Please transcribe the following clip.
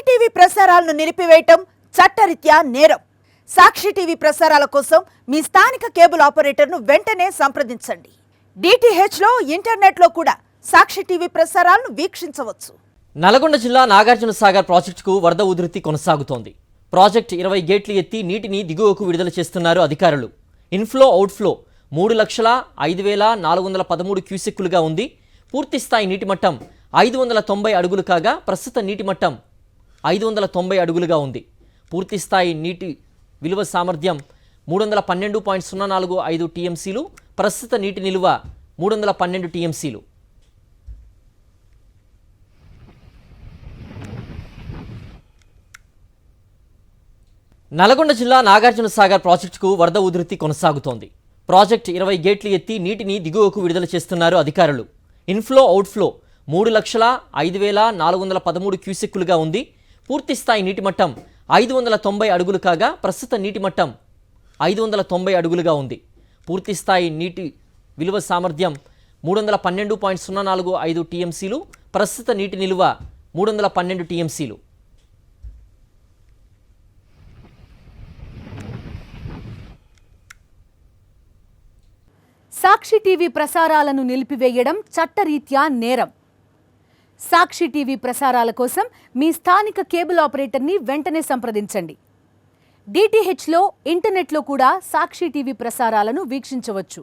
TV ప్రసారాలను నిలిపివేయటం చట్టరీత్యా నేరం. సాక్షి టీవీ ప్రసారాల కోసం మీ స్థానిక కేబుల్ ఆపరేటర్ను వెంటనే సంప్రదించండి. డిటిహెచ్లో ఇంటర్నెట్లో కూడా సాక్షి టీవీ ప్రసారాలను వీక్షించవచ్చు. నల్గొండ జిల్లా నాగార్జున సాగర్ ప్రాజెక్టుకు వరద ఉధృతి కొనసాగుతోంది. ప్రాజెక్టు 20 గేట్లు ఎత్తి నీటిని దిగువకు విడుదల చేస్తున్నారు అధికారులు. ఇన్ఫ్లో అవుట్ఫ్లో 3,05,413 క్యూసెక్కులుగా ఉంది. పూర్తిస్థాయి నీటి మట్టం 590 అడుగులు కాగా ప్రస్తుత నీటి మట్టం 590 అడుగులుగా ఉంది. పూర్తిస్థాయి నీటి విలువ సామర్థ్యం 312.045 టీఎంసీలు. ప్రస్తుత నీటి నిలువ 312 టీఎంసీలు. నల్గొండ జిల్లా నాగార్జున సాగర్ ప్రాజెక్టుకు వరద ఉధృతి కొనసాగుతోంది. ప్రాజెక్టు 20 గేట్లు ఎత్తి నీటిని దిగువకు విడుదల చేస్తున్నారు అధికారులు. ఇన్ఫ్లో అవుట్ఫ్లో 3,05,413 క్యూసెక్కులుగా ఉంది. పూర్తిస్థాయి నీటి మట్టం 590 అడుగులు కాగా ప్రస్తుత నీటి మట్టం 590 అడుగులుగా ఉంది. పూర్తిస్థాయి నీటి విలువ సామర్థ్యం 312.045 టీఎంసీలు. ప్రస్తుత నీటి నిలువ 312 టీఎంసీలు. సాక్షి టీవీ ప్రసారాలను నిలిపివేయడం చట్టరీత్యా నేరం. సాక్షి టీవీ ప్రసారాల కోసం మీ స్థానిక కేబుల్ ఆపరేటర్ని వెంటనే సంప్రదించండి. డిటిహెచ్లో ఇంటర్నెట్లో కూడా సాక్షి టీవీ ప్రసారాలను వీక్షించవచ్చు.